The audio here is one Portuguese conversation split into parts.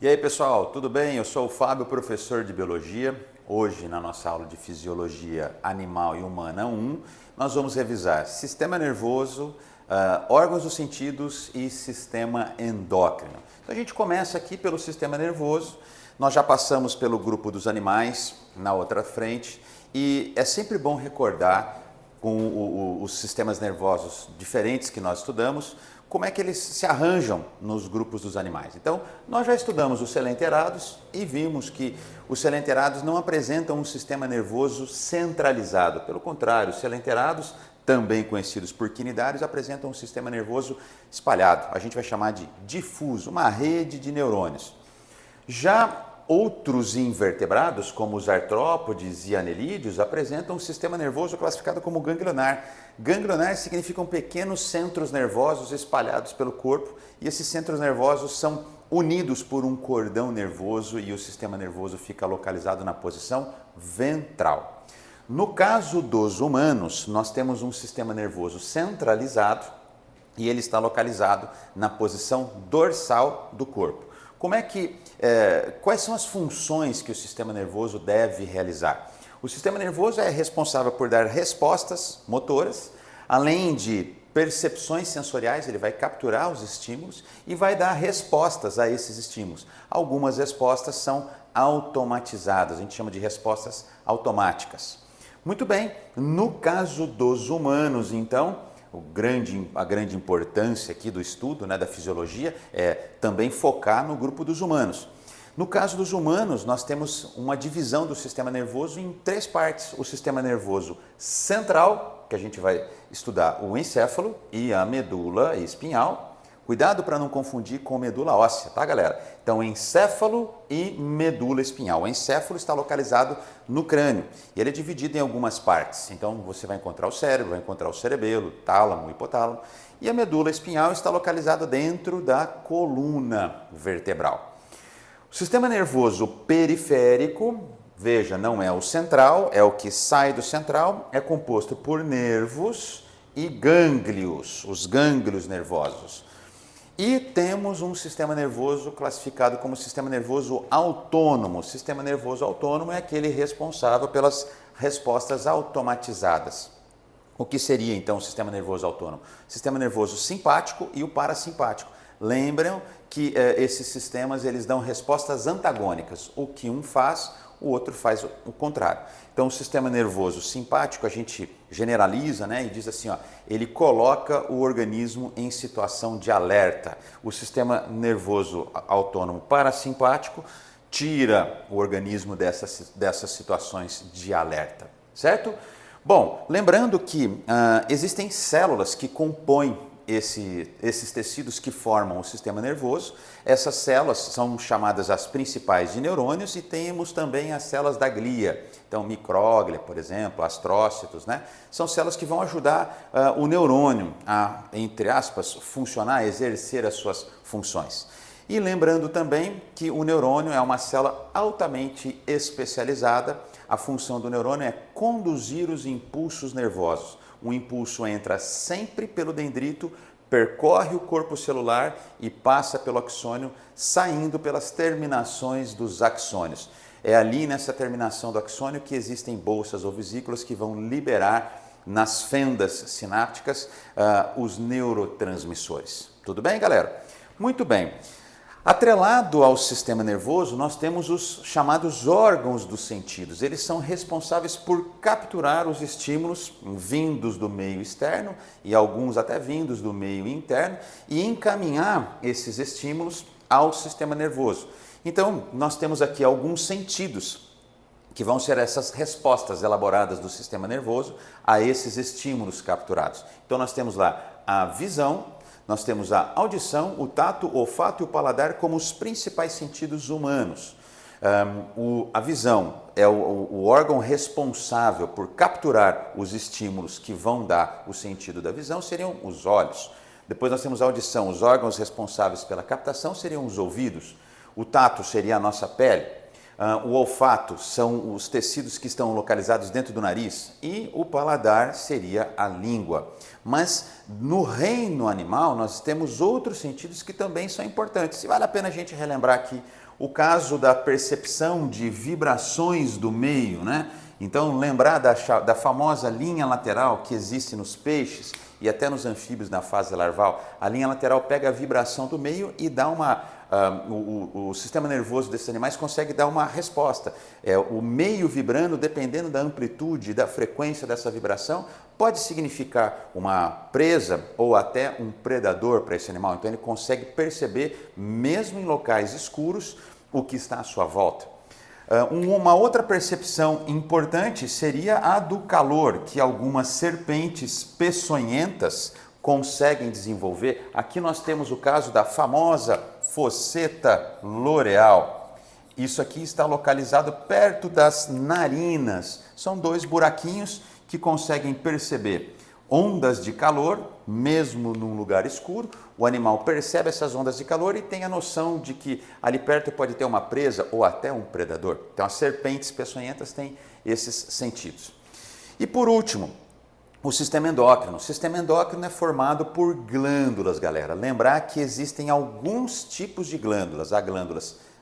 E aí pessoal, tudo bem? Eu sou o Fábio, professor de Biologia. Hoje, na nossa aula de Fisiologia Animal e Humana 1, nós vamos revisar Sistema Nervoso, órgãos dos sentidos e Sistema Endócrino. Então a gente começa aqui pelo Sistema Nervoso. Nós já passamos pelo grupo dos animais na outra frente e é sempre bom recordar com os sistemas nervosos diferentes que nós estudamos, como é que eles se arranjam nos grupos dos animais. Então, nós já estudamos os coelenterados e vimos que os coelenterados não apresentam um sistema nervoso centralizado. Pelo contrário, os coelenterados, também conhecidos por quinidários, apresentam um sistema nervoso espalhado. A gente vai chamar de difuso, uma rede de neurônios. Já outros invertebrados, como os artrópodes e anelídeos, apresentam um sistema nervoso classificado como ganglionar. Ganglionar significam pequenos centros nervosos espalhados pelo corpo e esses centros nervosos são unidos por um cordão nervoso e o sistema nervoso fica localizado na posição ventral. No caso dos humanos, nós temos um sistema nervoso centralizado e ele está localizado na posição dorsal do corpo. Quais são as funções que o sistema nervoso deve realizar? O sistema nervoso é responsável por dar respostas motoras, além de percepções sensoriais, ele vai capturar os estímulos e vai dar respostas a esses estímulos. Algumas respostas são automatizadas, a gente chama de respostas automáticas. Muito bem, no caso dos humanos, então, a grande importância aqui do estudo, da fisiologia, é também focar no grupo dos humanos. No caso dos humanos, nós temos uma divisão do sistema nervoso em três partes. O sistema nervoso central, que a gente vai estudar o encéfalo e a medula espinhal. Cuidado para não confundir com medula óssea, tá, galera? Então, encéfalo e medula espinhal. O encéfalo está localizado no crânio e ele é dividido em algumas partes. Então, você vai encontrar o cérebro, vai encontrar o cerebelo, tálamo, hipotálamo. E a medula espinhal está localizada dentro da coluna vertebral. O sistema nervoso periférico, veja, não é o central, é o que sai do central, é composto por nervos e gânglios, os gânglios nervosos. E temos um sistema nervoso classificado como sistema nervoso autônomo. O sistema nervoso autônomo é aquele responsável pelas respostas automatizadas. O que seria então o sistema nervoso autônomo? O sistema nervoso simpático e o parasimpático. Lembram que esses sistemas eles dão respostas antagônicas. O que um faz, o outro faz o contrário. Então, o sistema nervoso simpático, a gente generaliza, e diz assim, ele coloca o organismo em situação de alerta. O sistema nervoso autônomo parasimpático tira o organismo dessas situações de alerta, certo? Bom, lembrando que existem células que compõem esses tecidos que formam o sistema nervoso. Essas células são chamadas as principais de neurônios e temos também as células da glia. Então, micróglia, por exemplo, astrócitos, são células que vão ajudar o neurônio a, entre aspas, funcionar, exercer as suas funções. E lembrando também que o neurônio é uma célula altamente especializada. A função do neurônio é conduzir os impulsos nervosos. O impulso entra sempre pelo dendrito, percorre o corpo celular e passa pelo axônio, saindo pelas terminações dos axônios. É ali nessa terminação do axônio que existem bolsas ou vesículas que vão liberar nas fendas sinápticas os neurotransmissores. Tudo bem, galera? Muito bem. Atrelado ao sistema nervoso, nós temos os chamados órgãos dos sentidos. Eles são responsáveis por capturar os estímulos vindos do meio externo e alguns até vindos do meio interno e encaminhar esses estímulos ao sistema nervoso. Então, nós temos aqui alguns sentidos que vão ser essas respostas elaboradas do sistema nervoso a esses estímulos capturados. Então, nós temos lá a visão. Nós temos a audição, o tato, o olfato e o paladar como os principais sentidos humanos. A visão é o órgão responsável por capturar os estímulos que vão dar o sentido da visão, seriam os olhos. Depois nós temos a audição, os órgãos responsáveis pela captação seriam os ouvidos. O tato seria a nossa pele. O olfato são os tecidos que estão localizados dentro do nariz e o paladar seria a língua. Mas no reino animal nós temos outros sentidos que também são importantes. E vale a pena a gente relembrar aqui o caso da percepção de vibrações do meio, né? Então lembrar da famosa linha lateral que existe nos peixes e até nos anfíbios na fase larval. A linha lateral pega a vibração do meio e dá o sistema nervoso desses animais consegue dar uma resposta. O meio vibrando, dependendo da amplitude e da frequência dessa vibração, pode significar uma presa ou até um predador para esse animal. Então ele consegue perceber, mesmo em locais escuros, o que está à sua volta. Uma outra percepção importante seria a do calor, que algumas serpentes peçonhentas conseguem desenvolver. Aqui nós temos o caso da famosa fosseta l'Oreal. Isso aqui está localizado perto das narinas. São dois buraquinhos que conseguem perceber ondas de calor, mesmo num lugar escuro. O animal percebe essas ondas de calor e tem a noção de que ali perto pode ter uma presa ou até um predador. Então as serpentes peçonhentas têm esses sentidos. E por último, o sistema endócrino. O sistema endócrino é formado por glândulas, galera. Lembrar que existem alguns tipos de glândulas. Há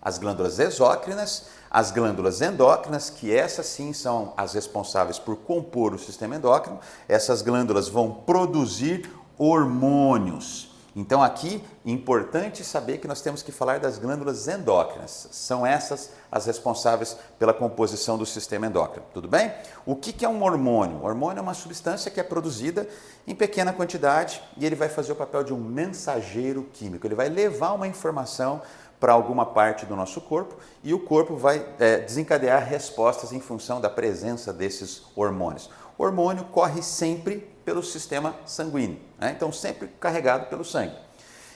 as glândulas exócrinas, as glândulas endócrinas, que essas sim são as responsáveis por compor o sistema endócrino. Essas glândulas vão produzir hormônios. Então aqui, importante saber que nós temos que falar das glândulas endócrinas. São essas as responsáveis pela composição do sistema endócrino, tudo bem? O que é um hormônio? O hormônio é uma substância que é produzida em pequena quantidade e ele vai fazer o papel de um mensageiro químico. Ele vai levar uma informação para alguma parte do nosso corpo e o corpo vai desencadear respostas em função da presença desses hormônios. O hormônio corre sempre pelo sistema sanguíneo, né? Então sempre carregado pelo sangue.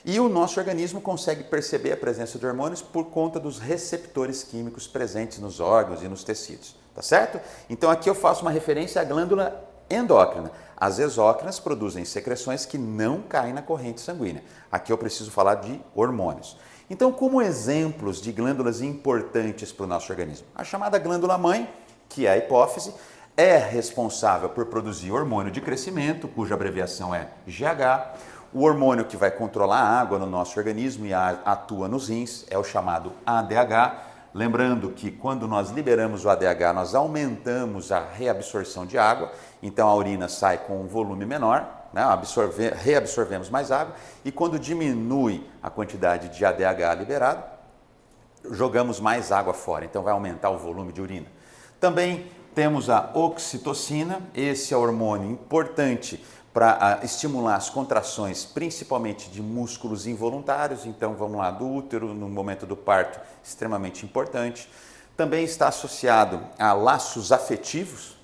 E o nosso organismo consegue perceber a presença de hormônios por conta dos receptores químicos presentes nos órgãos e nos tecidos, tá certo? Então aqui eu faço uma referência à glândula endócrina. As exócrinas produzem secreções que não caem na corrente sanguínea. Aqui eu preciso falar de hormônios. Então, como exemplos de glândulas importantes para o nosso organismo, a chamada glândula mãe, que é a hipófise, é responsável por produzir hormônio de crescimento, cuja abreviação é GH. O hormônio que vai controlar a água no nosso organismo e atua nos rins é o chamado ADH. Lembrando que quando nós liberamos o ADH, nós aumentamos a reabsorção de água, então a urina sai com um volume menor, né? Reabsorvemos mais água, e quando diminui a quantidade de ADH liberado, jogamos mais água fora, então vai aumentar o volume de urina. Também temos a oxitocina, esse é o hormônio importante para estimular as contrações, principalmente de músculos involuntários. Então vamos lá, do útero no momento do parto, extremamente importante. Também está associado a laços afetivos.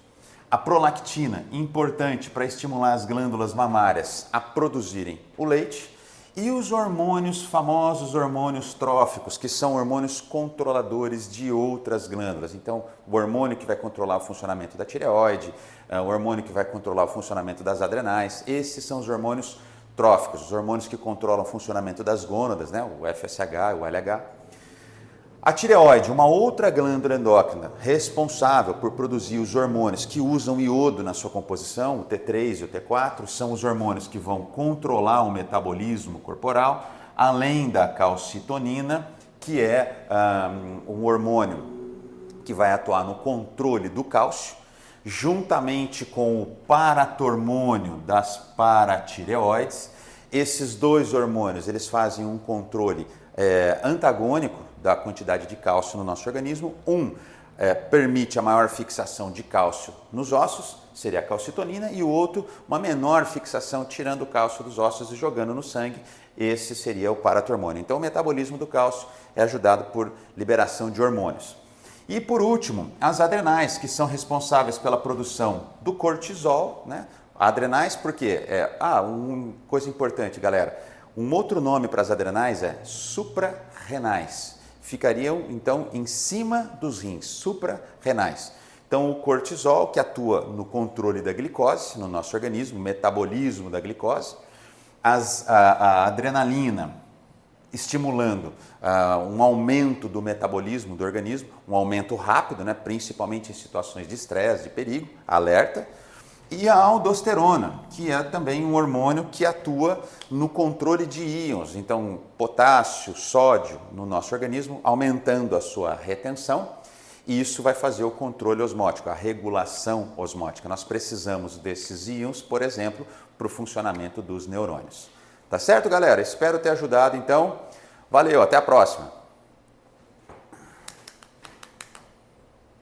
A prolactina, importante para estimular as glândulas mamárias a produzirem o leite. E os hormônios, famosos hormônios tróficos, que são hormônios controladores de outras glândulas. Então, o hormônio que vai controlar o funcionamento da tireoide, o hormônio que vai controlar o funcionamento das adrenais, esses são os hormônios tróficos, os hormônios que controlam o funcionamento das gônadas, né? O FSH, o LH. A tireoide, uma outra glândula endócrina responsável por produzir os hormônios que usam iodo na sua composição, o T3 e o T4, são os hormônios que vão controlar o metabolismo corporal, além da calcitonina, que é um hormônio que vai atuar no controle do cálcio, juntamente com o paratormônio das paratireoides. Esses dois hormônios, eles fazem um controle antagônico da quantidade de cálcio no nosso organismo. Permite a maior fixação de cálcio nos ossos, seria a calcitonina, e o outro, uma menor fixação, tirando o cálcio dos ossos e jogando no sangue, esse seria o paratormônio. Então o metabolismo do cálcio é ajudado por liberação de hormônios. E por último, as adrenais, que são responsáveis pela produção do cortisol, né? Adrenais porque, uma coisa importante, galera, um outro nome para as adrenais é suprarrenais. Ficariam, então, em cima dos rins, suprarrenais. Então, o cortisol, que atua no controle da glicose no nosso organismo, metabolismo da glicose. A adrenalina, estimulando um aumento do metabolismo do organismo, um aumento rápido, né, principalmente em situações de estresse, de perigo, alerta. E a aldosterona, que é também um hormônio que atua no controle de íons, então potássio, sódio no nosso organismo, aumentando a sua retenção, e isso vai fazer o controle osmótico, a regulação osmótica. Nós precisamos desses íons, por exemplo, para o funcionamento dos neurônios. Tá certo, galera? Espero ter ajudado, então. Valeu, até a próxima!